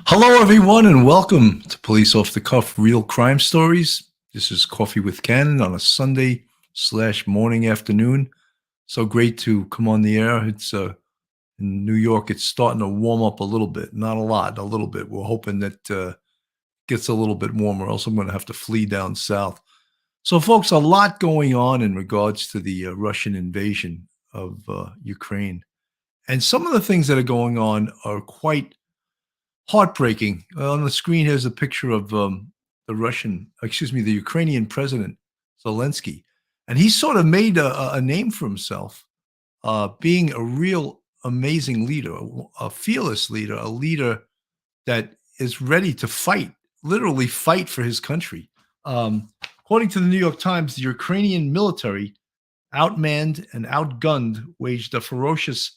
Hello, everyone, and welcome to Police Off the Cuff Real Crime Stories. This is Coffee with Cannon on a Sunday/morning afternoon. So great to come on the air. It's in New York. It's starting to warm up a little bit, not a lot, a little bit. We're hoping that gets a little bit warmer. Else I'm going to have to flee down south. So, folks, a lot going on in regards to the Russian invasion of Ukraine, and some of the things that are going on are quite heartbreaking. On the screen, here's a picture of the Ukrainian president, Zelensky. And he sort of made a name for himself, being a real amazing leader, a fearless leader, a leader that is ready to fight, literally fight for his country. According to the New York Times, the Ukrainian military, outmanned and outgunned, waged a ferocious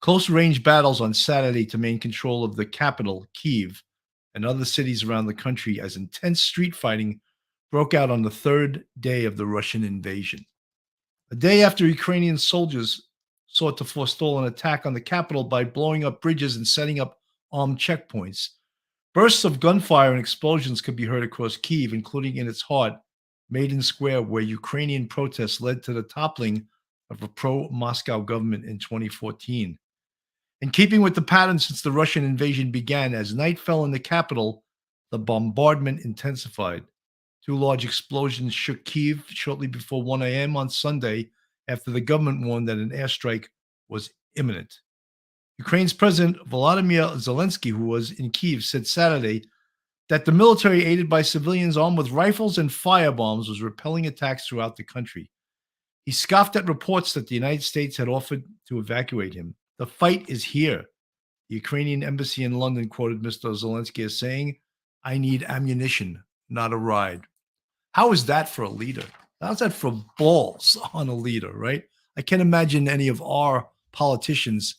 close-range battles on Saturday to maintain control of the capital, Kyiv, and other cities around the country as intense street fighting broke out on the third day of the Russian invasion. A day after Ukrainian soldiers sought to forestall an attack on the capital by blowing up bridges and setting up armed checkpoints, bursts of gunfire and explosions could be heard across Kyiv, including in its heart, Maidan Square, where Ukrainian protests led to the toppling of a pro-Moscow government in 2014. In keeping with the pattern since the Russian invasion began, as night fell in the capital, the bombardment intensified. Two large explosions shook Kyiv shortly before 1 a.m. on Sunday after the government warned that an airstrike was imminent. Ukraine's President Volodymyr Zelensky, who was in Kyiv, said Saturday that the military, aided by civilians armed with rifles and firebombs, was repelling attacks throughout the country. He scoffed at reports that the United States had offered to evacuate him. The fight is here. The Ukrainian embassy in London quoted Mr. Zelensky as saying, "I need ammunition, not a ride." How is that for a leader? How's that for balls on a leader, right? I can't imagine any of our politicians,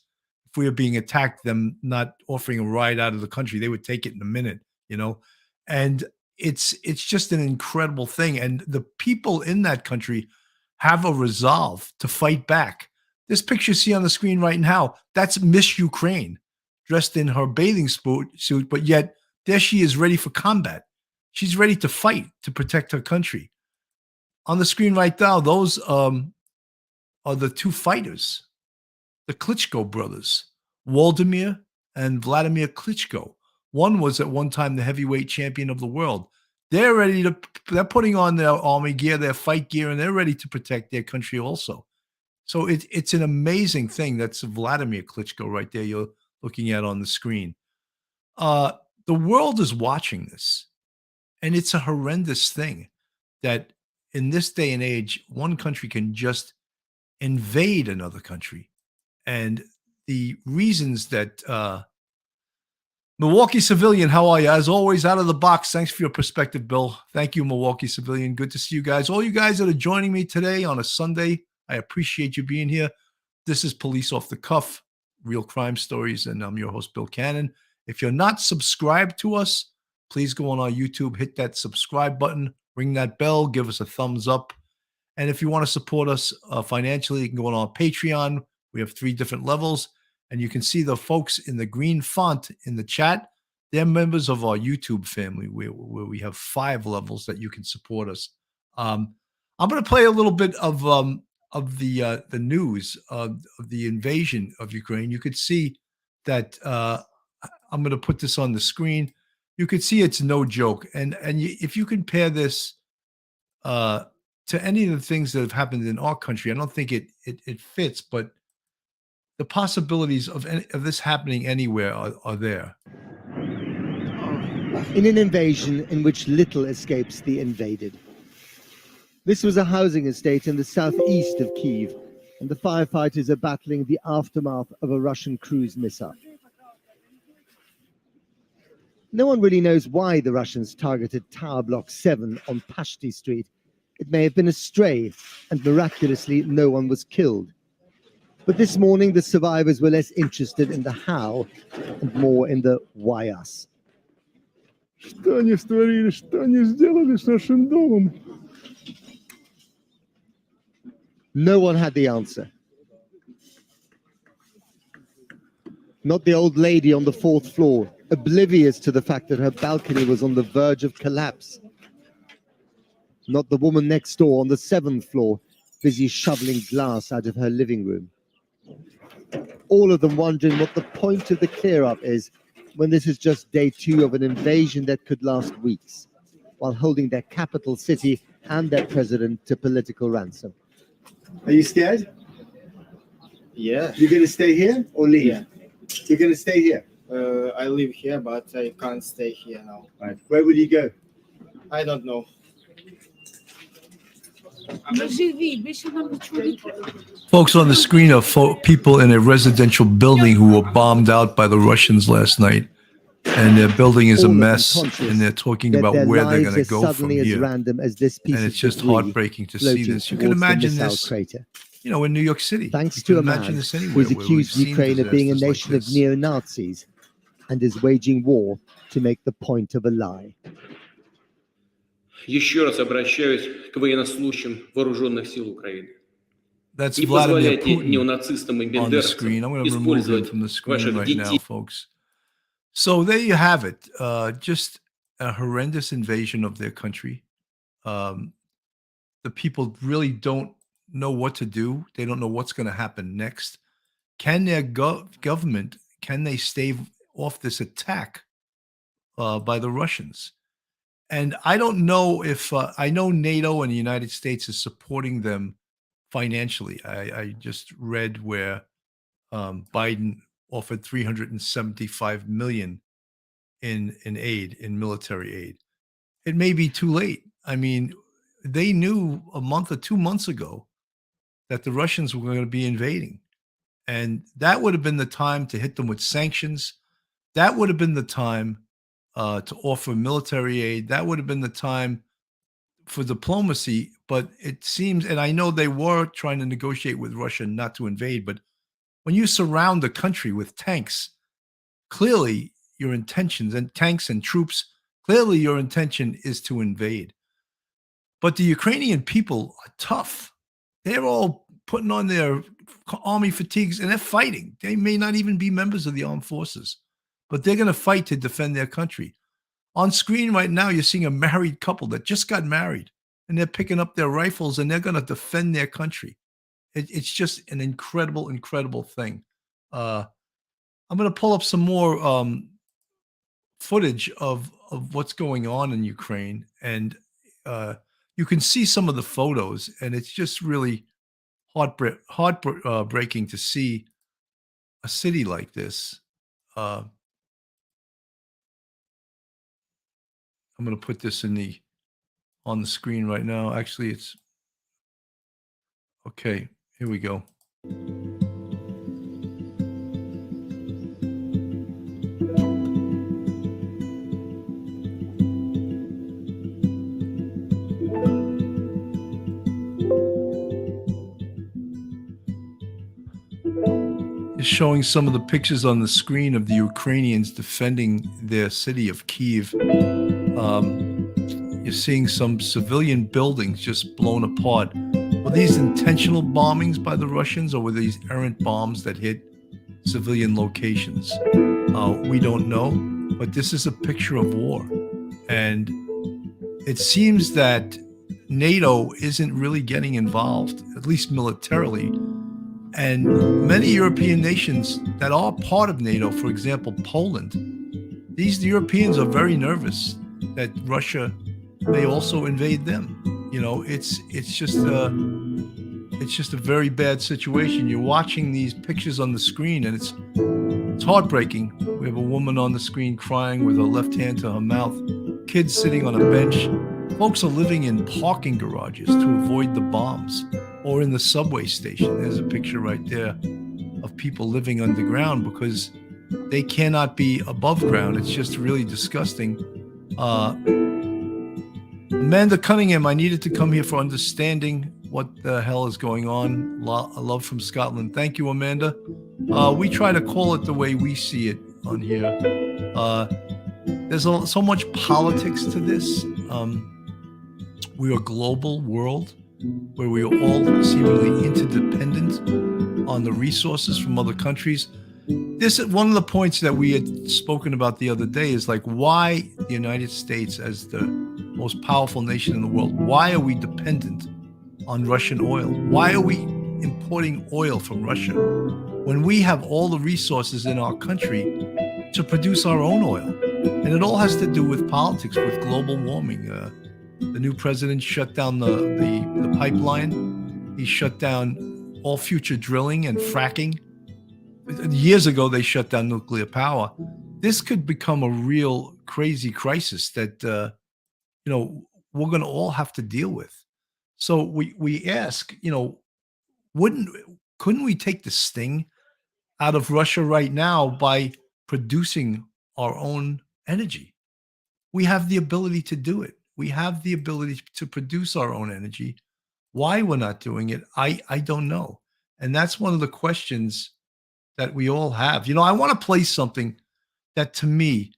if we were being attacked, them not offering a ride out of the country. They would take it in a minute, you know? And it's just an incredible thing. And the people in that country have a resolve to fight back. This picture you see on the screen right now, that's Miss Ukraine dressed in her bathing suit, but yet there she is ready for combat. She's ready to fight to protect her country. On the screen right now, those are the two fighters, the Klitschko brothers, Waldemir and Vladimir Klitschko. One was at one time the heavyweight champion of the world. They're putting on their army gear, their fight gear, and they're ready to protect their country also. So it's an amazing thing. That's Vladimir Klitschko right there you're looking at on the screen. The world is watching this, and it's a horrendous thing that in this day and age, one country can just invade another country. And the reasons that Milwaukee Civilian, how are you? As always, out of the box. Thanks for your perspective, Bill. Thank you, Milwaukee Civilian. Good to see you guys. All you guys that are joining me today on a Sunday, I appreciate you being here. This is Police Off the Cuff, Real Crime Stories, and I'm your host, Bill Cannon. If you're not subscribed to us, please go on our YouTube, hit that subscribe button, ring that bell, give us a thumbs up. And if you want to support us financially, you can go on our Patreon. We have 3 different levels, and you can see the folks in the green font in the chat. They're members of our YouTube family, where we have 5 levels that you can support us. I'm going to play a little bit of the news of the invasion of Ukraine. You could see that I'm going to put this on the screen. You could see it's no joke. And if you compare this to any of the things that have happened in our country, I don't think it fits, but the possibilities of this happening anywhere are there. In an invasion in which little escapes the invaded. This was a housing estate in the southeast of Kyiv, and the firefighters are battling the aftermath of a Russian cruise mishap. No one really knows why the Russians targeted Tower Block 7 on Pashti Street. It may have been a stray, and miraculously no one was killed. But this morning the survivors were less interested in the how and more in the why us. Что они створили, что они сделали с нашим домом? No one had the answer. Not the old lady on the 4th floor, oblivious to the fact that her balcony was on the verge of collapse. Not the woman next door on the 7th floor, busy shoveling glass out of her living room. All of them wondering what the point of the clear-up is when this is just day 2 of an invasion that could last weeks, while holding their capital city and their president to political ransom. Are you scared? Yeah. You're going to stay here or leave? Yeah. You're going to stay here? I live here, but I can't stay here now. Right. Where will you go? I don't know. Folks, on the screen are people in a residential building who were bombed out by the Russians last night. And their building is a mess, and they're talking about where they're going to go from here. Random as this piece and it's just heartbreaking to see this. You can imagine this, you know, in New York City. Thanks to a man who's accused Ukraine of being a nation of neo-Nazis and is waging war to make the point of a lie. Еще раз обращаюсь к военнослужащим вооруженных сил Украины. That's Не Vladimir позволяйте Putin неонацистам и on the screen. I'm going to remove him from the screen right now, folks. So there you have it. Just a horrendous invasion of their country. The people really don't know what to do. They don't know what's going to happen next. Can their government, can they stave off this attack by the Russians? And I don't know if, I know NATO and the United States is supporting them financially. I just read where Biden offered $375 million in aid, in military aid. It may be too late. I mean, they knew a month or 2 months ago that the Russians were going to be invading. And that would have been the time to hit them with sanctions. That would have been the time to offer military aid. That would have been the time for diplomacy. But it seems, and I know they were trying to negotiate with Russia not to invade, but when you surround the country with tanks, clearly your intentions, and tanks and troops, clearly your intention is to invade. But the Ukrainian people are tough. They're all putting on their army fatigues and they're fighting. They may not even be members of the armed forces, but they're going to fight to defend their country. On screen right now, you're seeing a married couple that just got married and they're picking up their rifles and they're going to defend their country. It's just an incredible, incredible thing. I'm going to pull up some more footage of what's going on in Ukraine. And you can see some of the photos, and it's just really heartbreaking to see a city like this. I'm going to put this on the screen right now. Actually, it's okay. Here we go. It's showing some of the pictures on the screen of the Ukrainians defending their city of Kyiv. You're seeing some civilian buildings just blown apart. Were these intentional bombings by the Russians, or were these errant bombs that hit civilian locations? We don't know, but this is a picture of war. And it seems that NATO isn't really getting involved, at least militarily. And many European nations that are part of NATO, for example, Poland, these Europeans are very nervous that Russia may also invade them. You know, it's just a very bad situation. You're watching these pictures on the screen, and it's heartbreaking. We have a woman on the screen crying with her left hand to her mouth, kids sitting on a bench. Folks are living in parking garages to avoid the bombs, or in the subway station. There's a picture right there of people living underground because they cannot be above ground. It's just really disgusting. Amanda Cunningham, I needed to come here for understanding what the hell is going on. Love from Scotland. Thank you, Amanda. We try to call it the way we see it on here. There's so much politics to this. We are a global world where we are all seemingly interdependent on the resources from other countries. this is one of the points that we had spoken about the other day is like, why the United States, as the most powerful nation in the world, why are we dependent on Russian oil? Why are we importing oil from Russia when we have all the resources in our country to produce our own oil? And it all has to do with politics, with global warming. The new president shut down the pipeline. He shut down all future drilling and fracking. Years ago, they shut down nuclear power. This could become a real crazy crisis that we're going to all have to deal with. So we ask, couldn't we take the sting out of Russia right now by producing our own energy? We have the ability to do it. We have the ability to produce our own energy. Why we're not doing it, I don't know. And that's one of the questions that we all have. I want to play something that to me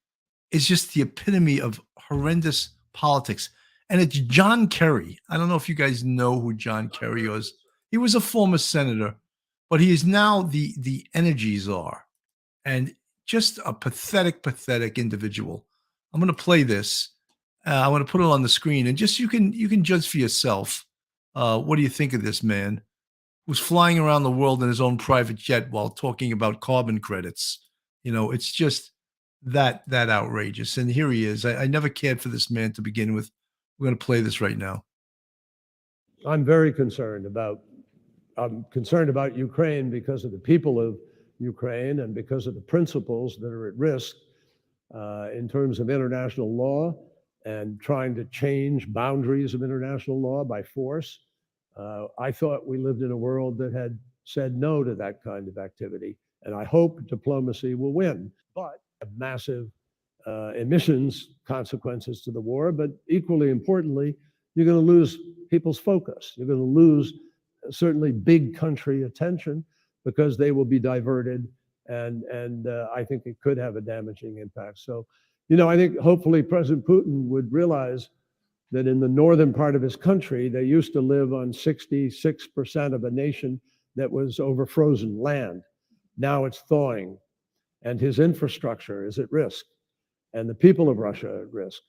is just the epitome of horrendous politics. And it's John Kerry. I don't know if you guys know who John Kerry was. He was a former senator, but he is now the energy czar, and just a pathetic individual. I'm going to play this. I want to put it on the screen, and just you can judge for yourself. What do you think of this man who's flying around the world in his own private jet while talking about carbon credits? It's just that outrageous. And here he is. I never cared for this man to begin with. We're going to play this right now. I'm very concerned about Ukraine because of the people of Ukraine and because of the principles that are at risk in terms of international law and trying to change boundaries of international law by force. I thought we lived in a world that had said no to that kind of activity, and I hope diplomacy will win. But massive emissions consequences to the war, but equally importantly, you're going to lose people's focus. You're going to lose certainly big country attention because they will be diverted, and I think it could have a damaging impact. So, I think hopefully President Putin would realize that in the northern part of his country, they used to live on 66% of a nation that was over frozen land. Now it's thawing, and his infrastructure is at risk, and the people of Russia are at risk.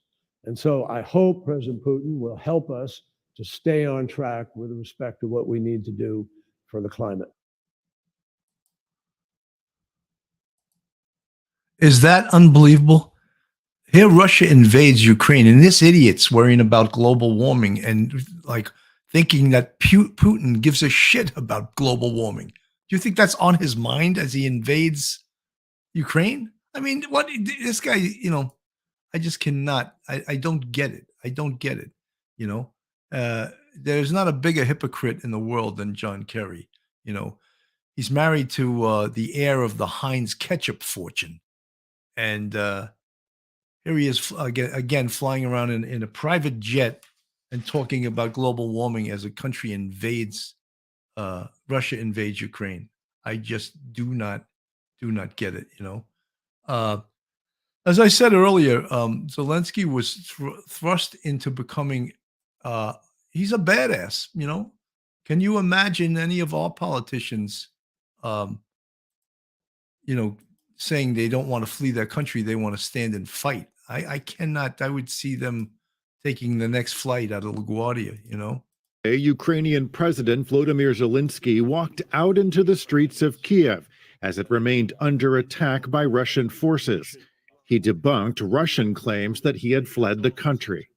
And so I hope President Putin will help us to stay on track with respect to what we need to do for the climate. Is that unbelievable? Here, Russia invades Ukraine, and this idiot's worrying about global warming and like thinking that Putin gives a shit about global warming. Do you think that's on his mind as he invades Ukraine? I mean, what this guy, I just cannot. I don't get it. I don't get it. There's not a bigger hypocrite in the world than John Kerry. He's married to the heir of the Heinz ketchup fortune, and here he is again flying around in a private jet and talking about global warming as a country Russia invades Ukraine. I just do not get it. As I said earlier, Zelensky was thrust into becoming, he's a badass, Can you imagine any of our politicians, saying they don't want to flee their country, they want to stand and fight? I cannot. I would see them taking the next flight out of LaGuardia, Ukrainian President Volodymyr Zelensky walked out into the streets of Kyiv as it remained under attack by Russian forces. He debunked Russian claims that he had fled the country.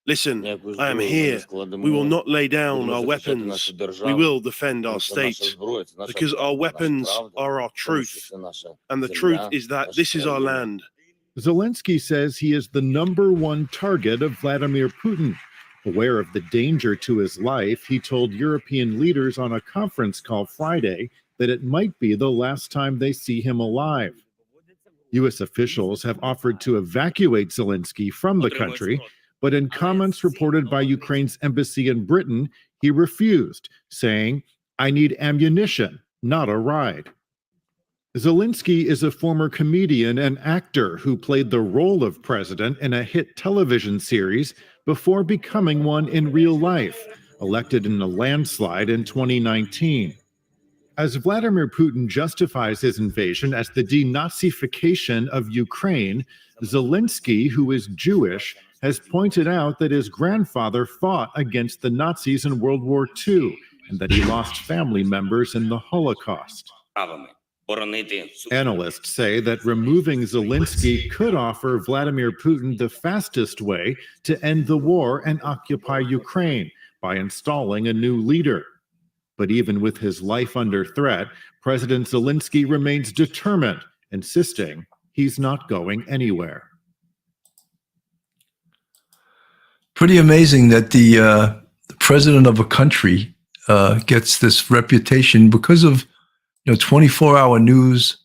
Listen, I am here. We will not lay down our weapons. We will defend our state because our weapons are our truth. And the truth is that this is our land. Zelensky says he is the #1 target of Vladimir Putin. Aware of the danger to his life, he told European leaders on a conference call Friday that it might be the last time they see him alive. U.S. officials have offered to evacuate Zelensky from the country, but in comments reported by Ukraine's embassy in Britain, he refused, saying, "I need ammunition, not a ride." Zelensky is a former comedian and actor who played the role of president in a hit television series before becoming one in real life, elected in a landslide in 2019. As Vladimir Putin justifies his invasion as the denazification of Ukraine, Zelensky, who is Jewish, has pointed out that his grandfather fought against the Nazis in World War II and that he lost family members in the Holocaust. Analysts say that removing Zelensky could offer Vladimir Putin the fastest way to end the war and occupy Ukraine by installing a new leader. But even with his life under threat, President Zelensky remains determined, insisting he's not going anywhere. Pretty amazing that the president of a country gets this reputation because of 24-hour news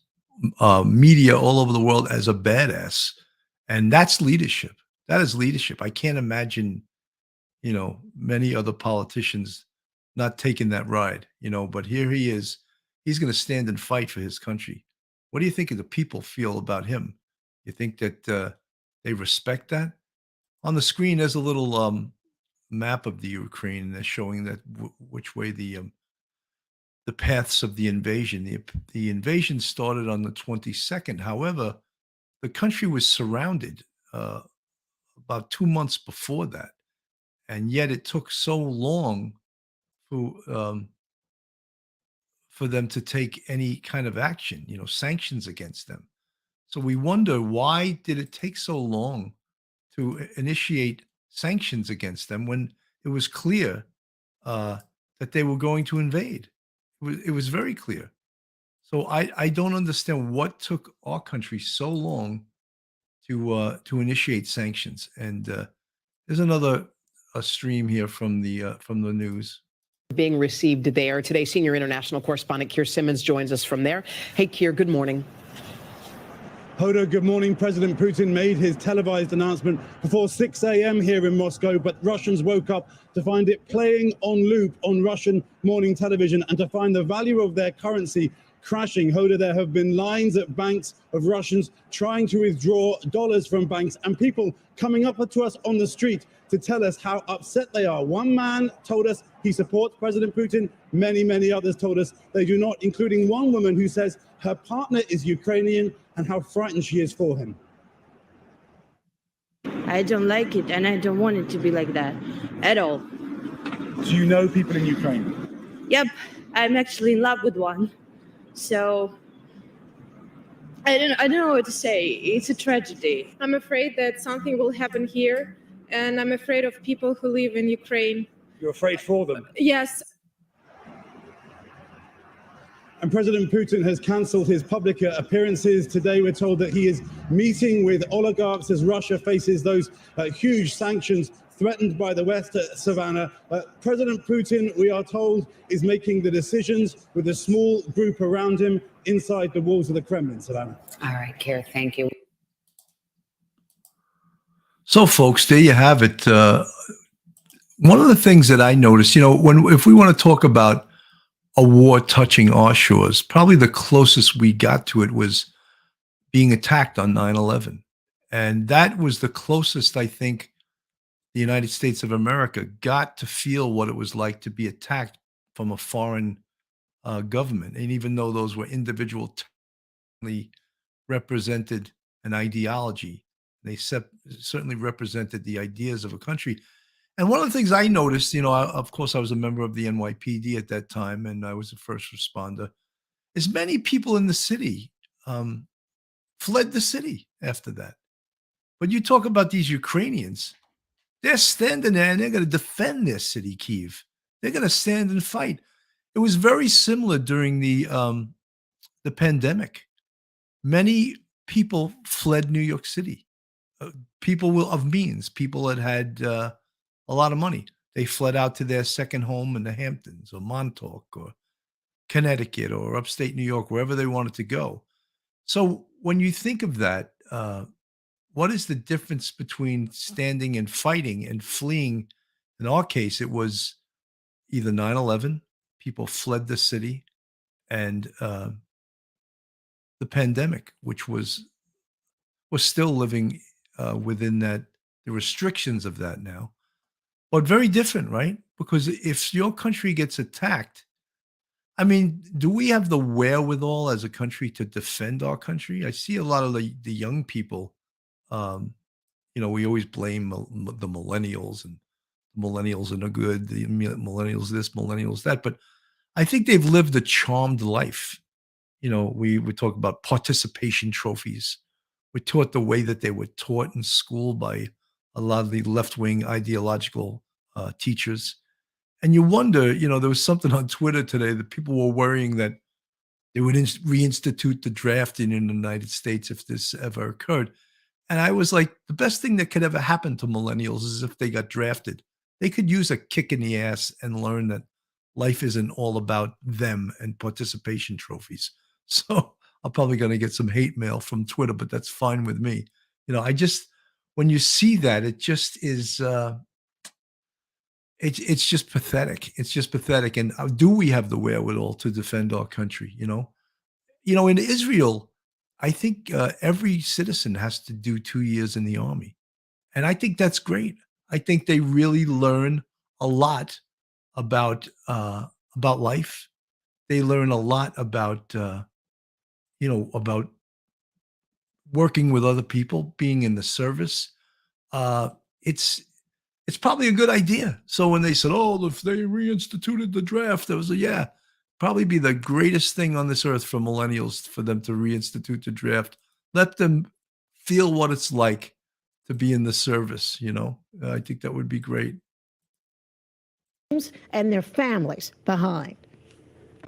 media all over the world as a badass, and that's leadership. That is leadership. I can't imagine many other politicians not taking that ride. But here he is. He's going to stand and fight for his country. What do you think the people feel about him? You think that they respect that? On the screen, there's a little map of the Ukraine, and they're showing that which way the paths of the invasion. The invasion started on the 22nd. However, the country was surrounded about 2 months before that, and yet it took so long for them to take any kind of action, sanctions against them. So we wonder, why did it take so long to initiate sanctions against them when it was clear that they were going to invade? It was very clear. So I don't understand what took our country so long to initiate sanctions. And there's another stream here from the news. Being received there today. Senior international correspondent Keir Simmons joins us from there. Hey, Keir, good morning. Hoda, good morning. President Putin made his televised announcement before 6 a.m. here in Moscow, but Russians woke up to find it playing on loop on Russian morning television and to find the value of their currency crashing. Hoda, there have been lines at banks of Russians trying to withdraw dollars from banks and people coming up to us on the street to tell us how upset they are. One man told us he supports President Putin. Many others told us they do not, including one woman who says her partner is Ukrainian and how frightened she is for him. I don't like it, and I don't want it to be like that at all. Do you know people in Ukraine? Yep, I'm actually in love with one. So I don't know what to say. It's a tragedy. I'm afraid that something will happen here, and I'm afraid of people who live in Ukraine. You're afraid for them? Yes. And President Putin has cancelled his public appearances. Today, we're told that he is meeting with oligarchs as Russia faces those huge sanctions threatened by the West, Savannah. President Putin, we are told, is making the decisions with a small group around him inside the walls of the Kremlin, Savannah. All right, Keir, thank you. So, folks, there you have it. One of the things that I noticed, if we want to talk about a war touching our shores, probably the closest we got to it was being attacked on 9/11. And that was the closest, I think, the United States of America got to feel what it was like to be attacked from a foreign government. And even though those were individual, technically represented an ideology, they certainly represented the ideas of a country. And one of the things I noticed, of course, I was a member of the NYPD at that time, and I was a first responder, is many people in the city fled the city after that. But you talk about these Ukrainians, they're standing there and they're going to defend their city, Kyiv. They're going to stand and fight. It was very similar during the pandemic. Many people fled New York City. People of means, people that had a lot of money. They fled out to their second home in the Hamptons or Montauk or Connecticut or upstate New York, wherever they wanted to go. So when you think of that, what is the difference between standing and fighting and fleeing? In our case, it was either 9/11, people fled the city, and the pandemic, which was still living within that, the restrictions of that now. But very different, right? Because if your country gets attacked, I mean, do we have the wherewithal as a country to defend our country? I see a lot of the young people. Um, we always blame the millennials, and millennials are no good. The millennials this, millennials that. But I think they've lived a charmed life. We would talk about participation trophies. We're taught the way that they were taught in school by a lot of the left-wing ideological teachers. And you wonder, there was something on Twitter today that people were worrying that they would reinstitute the drafting in the United States if this ever occurred. And I was like, the best thing that could ever happen to millennials is if they got drafted. They could use a kick in the ass and learn that life isn't all about them and participation trophies. So I'm probably going to get some hate mail from Twitter, but that's fine with me. When you see that, it just is, it's just pathetic. It's just pathetic. And do we have the wherewithal to defend our country? In Israel, I think every citizen has to do 2 years in the army. And I think that's great. I think they really learn a lot about life. They learn a lot about about working with other people, being in the service. It's probably a good idea. So when they said, "Oh, if they reinstituted the draft," there was probably be the greatest thing on this earth for millennials for them to reinstitute the draft. Let them feel what it's like to be in the service. I think that would be great. And their families behind.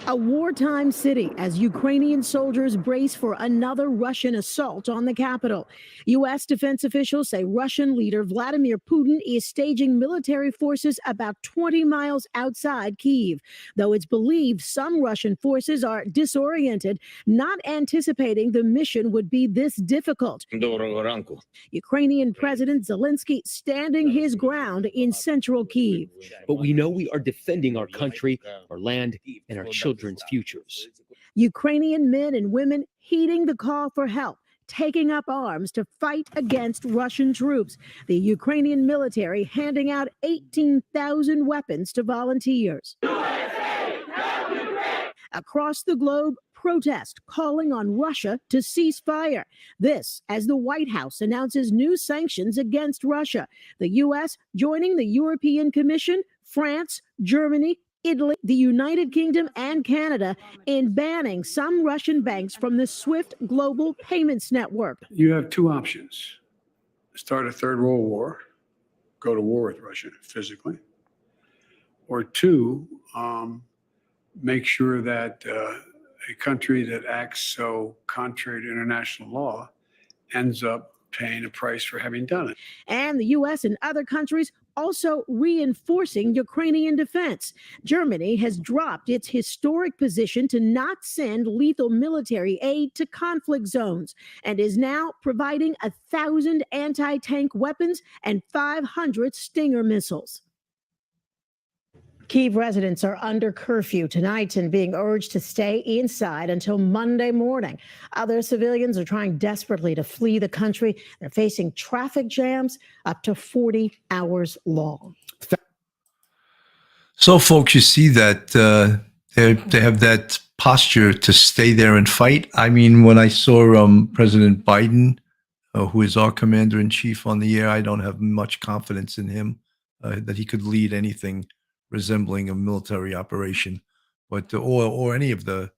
A wartime city as Ukrainian soldiers brace for another Russian assault on the capital. U.S. defense officials say Russian leader Vladimir Putin is staging military forces about 20 miles outside Kyiv, though it's believed some Russian forces are disoriented, not anticipating the mission would be this difficult. Ukrainian President Zelensky standing his ground in central Kyiv. But we know we are defending our country, our land, and our children's futures. Ukrainian men and women heeding the call for help, taking up arms to fight against Russian troops. The Ukrainian military handing out 18,000 weapons to volunteers. Across the globe, protest calling on Russia to cease fire. This as the White House announces new sanctions against Russia. The U.S. joining the European Commission, France, Germany, Italy, the United Kingdom, and Canada in banning some Russian banks from the SWIFT global payments network. You have two options: start a third world war, go to war with Russia physically, or two, make sure that a country that acts so contrary to international law ends up paying a price for having done it. And the U.S. and other countries also reinforcing Ukrainian defense. Germany has dropped its historic position to not send lethal military aid to conflict zones and is now providing 1,000 anti-tank weapons and 500 Stinger missiles. Kyiv residents are under curfew tonight and being urged to stay inside until Monday morning. Other civilians are trying desperately to flee the country. They're facing traffic jams up to 40 hours long. So, folks, you see that they have that posture to stay there and fight. I mean, when I saw President Biden, who is our commander-in-chief on the air, I don't have much confidence in him that he could lead anything resembling a military operation, but or any of the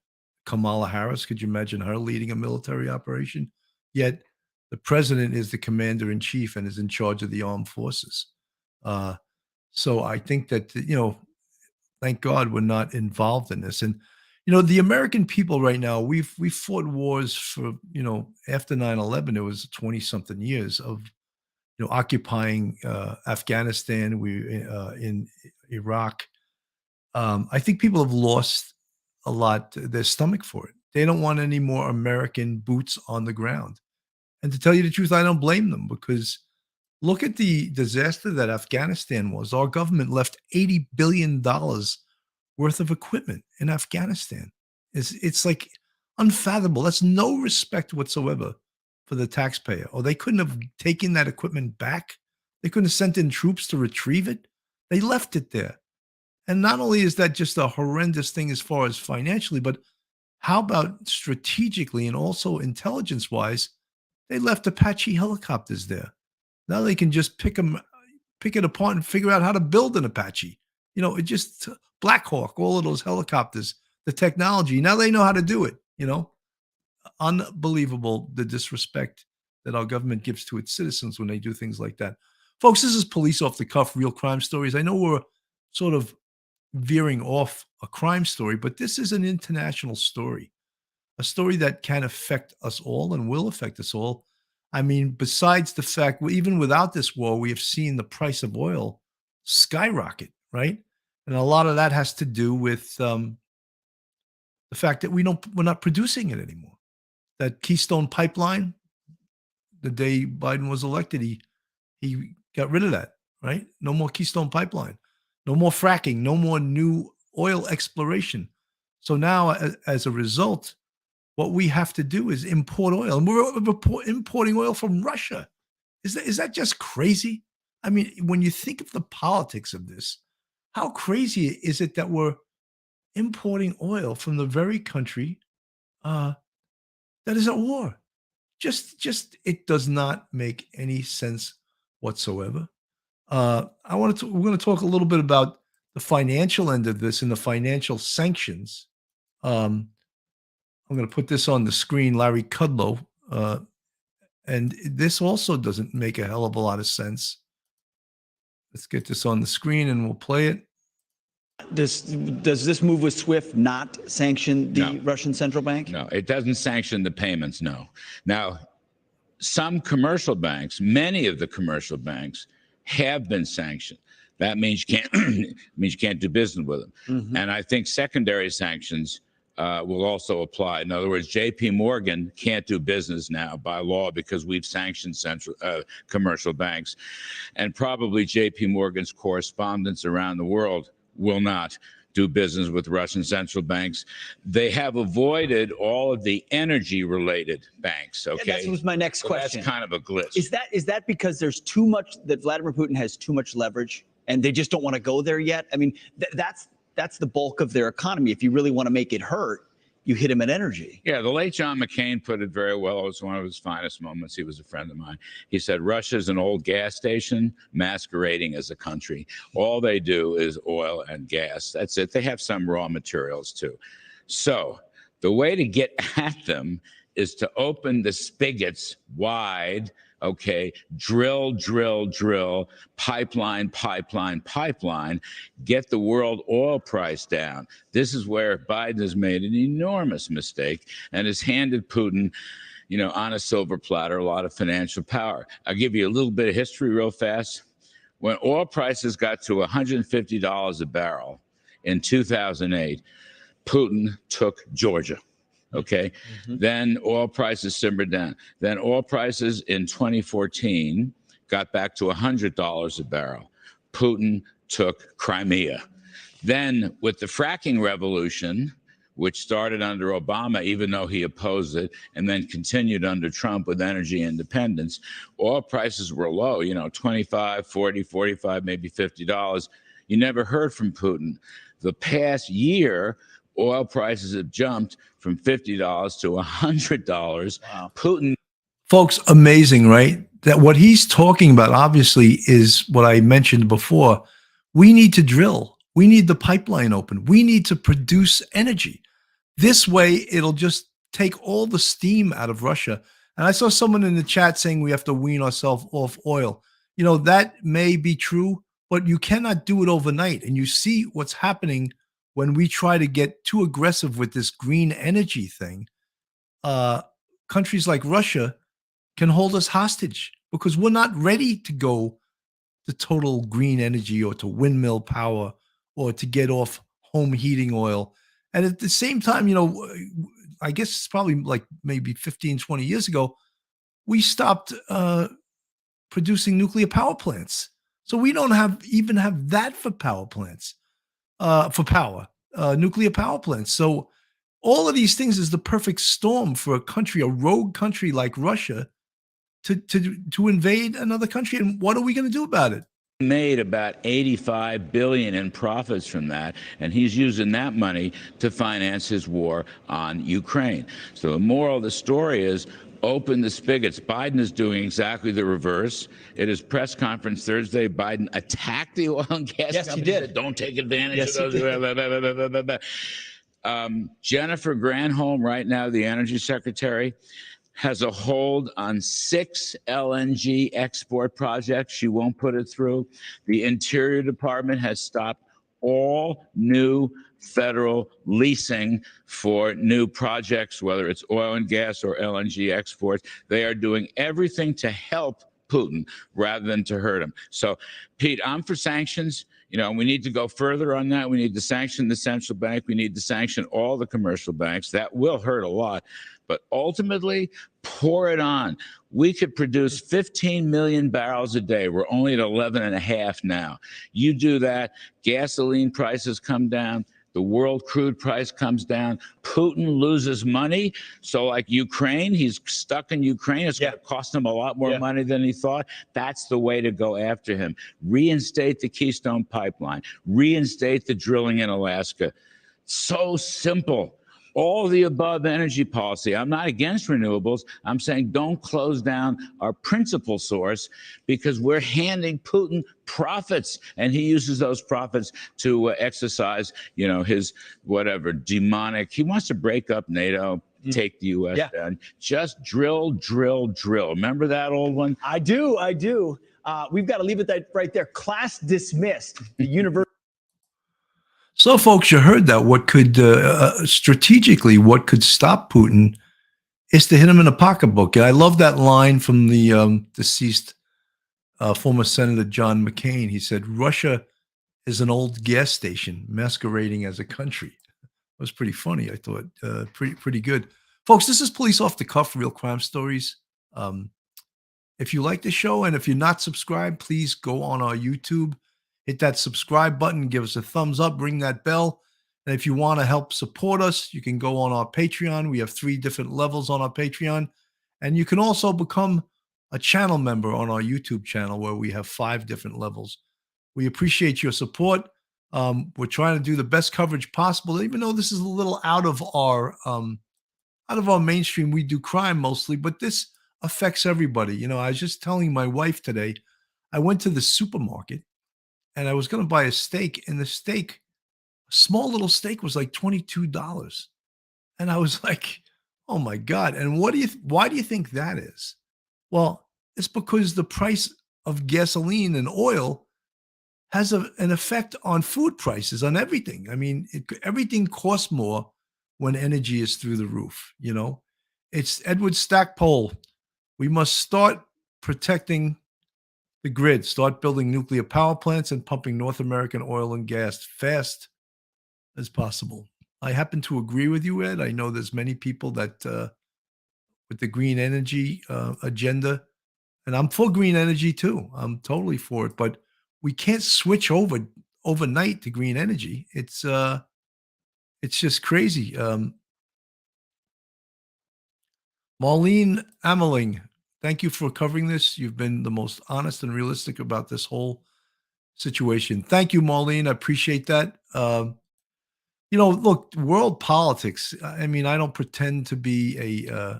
Kamala Harris. Could you imagine her leading a military operation? Yet the president is the commander in chief and is in charge of the armed forces. So I think that thank God we're not involved in this. And the American people right now, we've fought wars for after 9/11. It was 20-something years of occupying Afghanistan. We in Iraq. I think people have lost a lot their stomach for it. They don't want any more American boots on the ground. And to tell you the truth, I don't blame them, because look at the disaster that Afghanistan was. Our government left $80 billion worth of equipment in Afghanistan. It's like unfathomable. That's no respect whatsoever for the taxpayer. Or they couldn't have taken that equipment back. They couldn't have sent in troops to retrieve it. They left it there. And not only is that just a horrendous thing as far as financially, but how about strategically and also intelligence-wise? They left Apache helicopters there. Now they can just pick it apart and figure out how to build an Apache. You know, it just Black Hawk, all of those helicopters, the technology. Now they know how to do it. You know, unbelievable the disrespect that our government gives to its citizens when they do things like that. Folks, this is Police Off the Cuff, Real Crime Stories. I know we're sort of veering off a crime story, but this is an international story, a story that can affect us all and will affect us all. I mean, besides the fact, even without this war, we have seen the price of oil skyrocket, right? And a lot of that has to do with the fact that we're not producing it anymore. That Keystone Pipeline, the day Biden was elected, he got rid of that, right? No more Keystone Pipeline, no more fracking, no more new oil exploration. So now, as a result, what we have to do is import oil, and we're importing oil from Russia. Is that just crazy? I mean, when you think of the politics of this, how crazy is it that we're importing oil from the very country that is at war? Just it does not make any sense whatsoever. We're going to talk a little bit about the financial end of this and the financial sanctions. I'm going to put this on the screen, Larry Kudlow, and this also doesn't make a hell of a lot of sense. Let's get this on the screen and we'll play it. Does this move with SWIFT not sanction the Russian central bank? No, it doesn't sanction the payments, no. Now, some commercial banks, many of the commercial banks have been sanctioned. That means you can't do business with them. Mm-hmm. And I think secondary sanctions will also apply. In other words, J.P. Morgan can't do business now by law because we've sanctioned commercial banks. And probably J.P. Morgan's correspondents around the world will not do business with Russian central banks. They have avoided all of the energy-related banks, okay? Yeah, that was my next question. That's kind of a glitch. Is that because there's too much, that Vladimir Putin has too much leverage and they just don't want to go there yet? I mean, that's the bulk of their economy. If you really want to make it hurt, you hit him at energy. Yeah, the late John McCain put it very well. It was one of his finest moments. He was a friend of mine. He said, Russia's an old gas station masquerading as a country. All they do is oil and gas. That's it. They have some raw materials too. So the way to get at them is to open the spigots wide, okay, drill, pipeline, get the world oil price down. This is where Biden has made an enormous mistake and has handed Putin, you know, on a silver platter, a lot of financial power. I'll give you a little bit of history real fast. When oil prices got to $150 a barrel in 2008, Putin took Georgia. Okay. Mm-hmm. Then oil prices simmered down. Then oil prices in 2014 got back to $100 a barrel. Putin took Crimea. Then with the fracking revolution, which started under Obama, even though he opposed it, and then continued under Trump with energy independence, oil prices were low, you know, 25, 40, 45, maybe $50. You never heard from Putin. The past year, oil prices have jumped from $50 to $100. Wow. Putin. Folks, amazing, right? That what he's talking about, obviously, is what I mentioned before. We need to drill. We need the pipeline open. We need to produce energy. This way, it'll just take all the steam out of Russia. And I saw someone in the chat saying we have to wean ourselves off oil. You know, that may be true, but you cannot do it overnight. And you see what's happening when we try to get too aggressive with this green energy thing. Countries like Russia can hold us hostage because we're not ready to go to total green energy or to windmill power or to get off home heating oil. And at the same time, you know, I guess it's probably like maybe 15, 20 years ago, we stopped producing nuclear power plants. So we don't even have that for power plants. Nuclear power plants. So all of these things is the perfect storm for a country, a rogue country like Russia, to invade another country. And what are we going to do about it? made about 85 billion in profits from that, and he's using that money to finance his war on Ukraine. So the moral of the story is open the spigots. Biden is doing exactly the reverse. At his press conference Thursday, Biden attacked the oil and gas Yes, he companies did. that don't take advantage Yes, of he those. did. Jennifer Granholm, right now the energy secretary, has a hold on 6 LNG export projects. She won't put it through. The Interior Department has stopped all new federal leasing for new projects, whether it's oil and gas or LNG exports. They are doing everything to help Putin rather than to hurt him. So, Pete, I'm for sanctions. You know, we need to go further on that. We need to sanction the central bank. We need to sanction all the commercial banks. That will hurt a lot. But ultimately, pour it on. We could produce 15 million barrels a day. We're only at 11 and a half now. You do that, gasoline prices come down, the world crude price comes down, Putin loses money. So like Ukraine, he's stuck in Ukraine. It's going to cost him a lot more money than he thought. That's the way to go after him. Reinstate the Keystone Pipeline. Reinstate the drilling in Alaska. So simple. All the above energy policy. I'm not against renewables. I'm saying don't close down our principal source because we're handing Putin profits and he uses those profits to exercise, you know, his whatever demonic. He wants to break up NATO, take the U.S. down. Just drill, drill, drill. Remember that old one? I do. We've got to leave it right there. Class dismissed. The university. So, folks, you heard that. What could strategically, what could stop Putin is to hit him in the pocketbook. And I love that line from the deceased former Senator John McCain. He said, "Russia is an old gas station masquerading as a country." It was pretty funny. I thought pretty good, folks. This is Police Off the Cuff, Real Crime Stories. If you like the show and if you're not subscribed, please go on our YouTube. Hit that subscribe button, give us a thumbs up, ring that bell. And if you want to help support us, you can go on our Patreon. We have 3 different levels on our Patreon. And you can also become a channel member on our YouTube channel where we have 5 different levels. We appreciate your support. We're trying to do the best coverage possible, even though this is a little out of our mainstream. We do crime mostly, but this affects everybody. You know, I was just telling my wife today, I went to the supermarket and I was going to buy a steak, and the steak, a small little steak, was like $22. And I was like, oh my God. And why do you think that is? Well, it's because the price of gasoline and oil has an effect on food prices, on everything. I mean, everything costs more when energy is through the roof. You know, it's Edward Stackpole. We must start protecting the grid, start building nuclear power plants and pumping North American oil and gas fast as possible. I happen to agree with you, Ed. I know there's many people that with the green energy agenda, and I'm for green energy too. I'm totally for it, but we can't switch overnight to green energy. It's just crazy. Marlene Ameling, thank you for covering this. You've been the most honest and realistic about this whole situation. Thank you, Marlene. I appreciate that. You know, look, world politics. I mean, I don't pretend to be an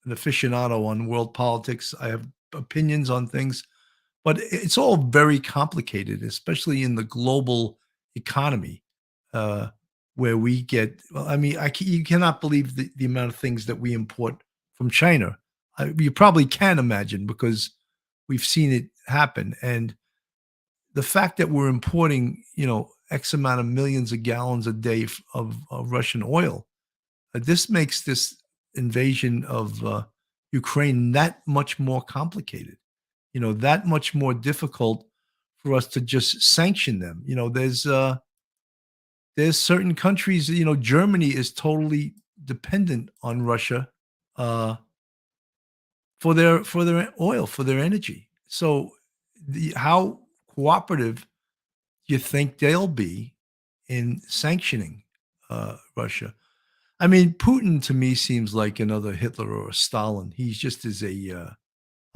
aficionado on world politics. I have opinions on things, but it's all very complicated, especially in the global economy, where we get. Well, I mean, you cannot believe the amount of things that we import from China. You probably can imagine because we've seen it happen. And the fact that we're importing, you know, X amount of millions of gallons a day of Russian oil, this makes this invasion of Ukraine that much more complicated, you know, that much more difficult for us to just sanction them. You know, there's certain countries, you know, Germany is totally dependent on Russia for their oil, for their energy. So how cooperative do you think they'll be in sanctioning Russia? I mean, Putin to me seems like another Hitler or a Stalin. He's just is a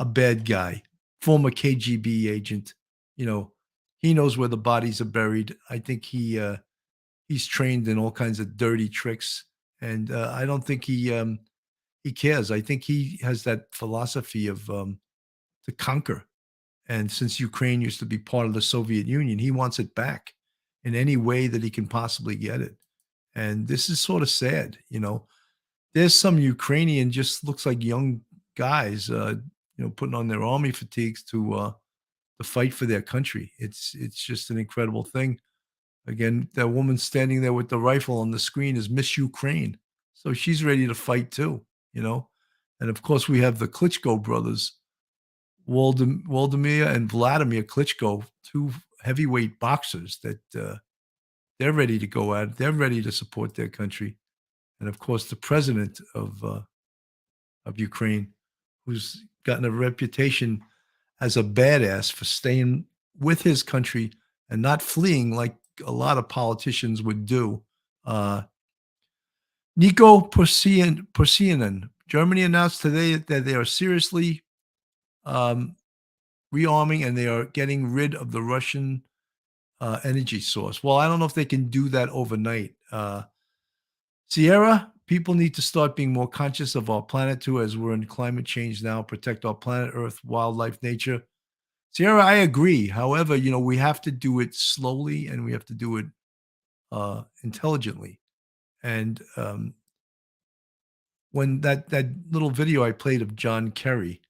bad guy former KGB agent. You know, he knows where the bodies are buried. I think he's trained in all kinds of dirty tricks, and I don't think he cares. I think he has that philosophy of to conquer. And since Ukraine used to be part of the Soviet Union, he wants it back in any way that he can possibly get it. And this is sort of sad, you know. There's some Ukrainian just looks like young guys, putting on their army fatigues to fight for their country. It's just an incredible thing. Again, that woman standing there with the rifle on the screen is Miss Ukraine, so she's ready to fight too, you know. And of course, we have the Klitschko brothers, Waldemir and Vladimir Klitschko, two heavyweight boxers that they're ready to go at. They're ready to support their country, and of course, the president of Ukraine, who's gotten a reputation as a badass for staying with his country and not fleeing like a lot of politicians would do. Nico Persianen, Germany announced today that they are seriously rearming and they are getting rid of the Russian energy source. Well, I don't know if they can do that overnight. Sierra, people need to start being more conscious of our planet too, as we're in climate change now. Protect our planet, Earth, wildlife, nature. Sierra, I agree. However, we have to do it slowly and we have to do it intelligently. And when that little video I played of John Kerry,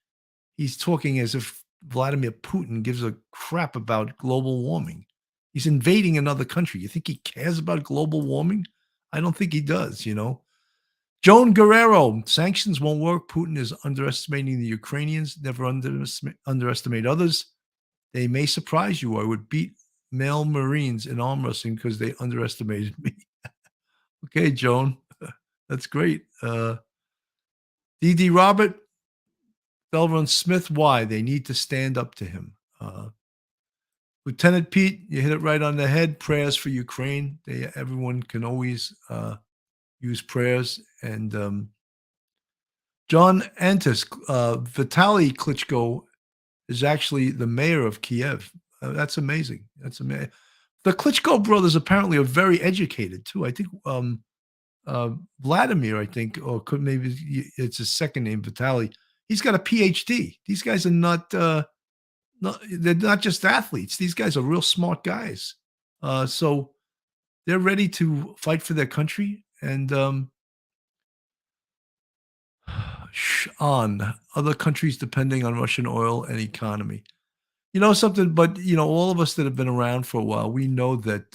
he's talking as if Vladimir Putin gives a crap about global warming. He's invading another country. You think he cares about global warming? I don't think he does, Joan Guerrero, sanctions won't work. Putin is underestimating the Ukrainians. Never underestimate others. They may surprise you. I would beat male Marines in arm wrestling because they underestimated me. Okay, Joan. That's great. D.D. Robert, Delron Smith, why? They need to stand up to him. Lieutenant Pete, you hit it right on the head. Prayers for Ukraine. Everyone can always use prayers. And John Antis, Vitaly Klitschko is actually the mayor of Kyiv. That's amazing. That's amazing. The Klitschko brothers apparently are very educated too. I think Vladimir, or could maybe it's his second name, Vitaly. He's got a PhD. These guys are not they're not just athletes. These guys are real smart guys. So they're ready to fight for their country. And on other countries depending on Russian oil and economy. Something, but all of us that have been around for a while, we know that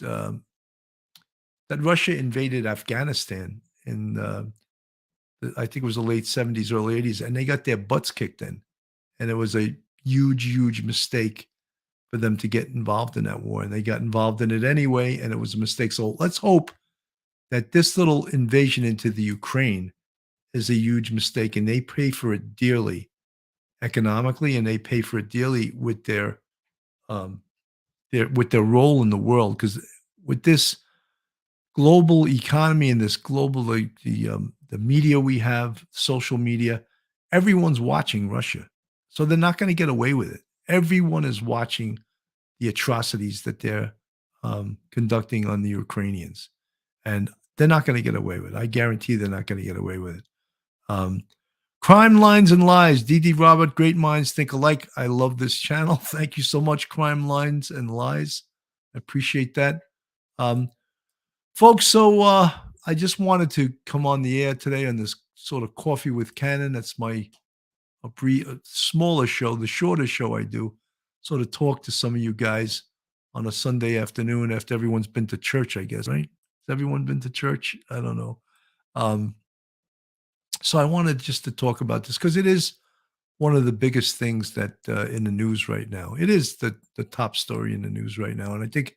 that Russia invaded Afghanistan in I think it was the late 70s, early 80s, and they got their butts kicked in. And it was a huge mistake for them to get involved in that war. And they got involved in it anyway, and it was a mistake. So let's hope that this little invasion into the Ukraine is a huge mistake, and they pay for it dearly economically, and they pay for it dearly with their role in the world. Because with this global economy and this global the media we have, social media, everyone's watching Russia, so they're not going to get away with it. Everyone is watching the atrocities that they're conducting on the Ukrainians, and they're not going to get away with it. I guarantee they're not going to get away with it. Crime, Lines, and Lies. D.D. Robert, great minds think alike. I love this channel. Thank you so much, Crime, Lines, and Lies. I appreciate that. Folks, so I just wanted to come on the air today on this sort of Coffee with Cannon. That's my a smaller show, the shorter show I do, sort of talk to some of you guys on a Sunday afternoon after everyone's been to church, I guess, right? Has everyone been to church? I don't know. So I wanted just to talk about this because it is one of the biggest things that in the news right now. It is the top story in the news right now, and I think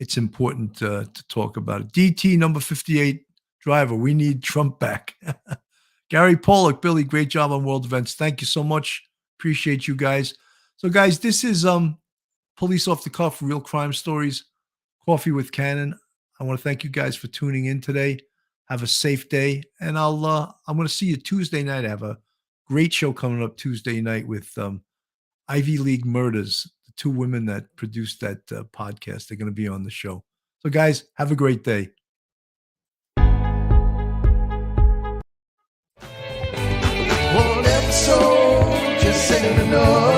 it's important to talk about it. DT number 58 driver, we need Trump back. Gary Pollock, Billy, great job on world events. Thank you so much. Appreciate you guys. So guys, this is Police Off the Cuff, Real Crime Stories, Coffee with Cannon. I want to thank you guys for tuning in today. Have a safe day, and I'm going to see you Tuesday night. I have a great show coming up Tuesday night with Ivy League Murders, the two women that produced that podcast. They're going to be on the show. So, guys, have a great day. One episode just ain't enough.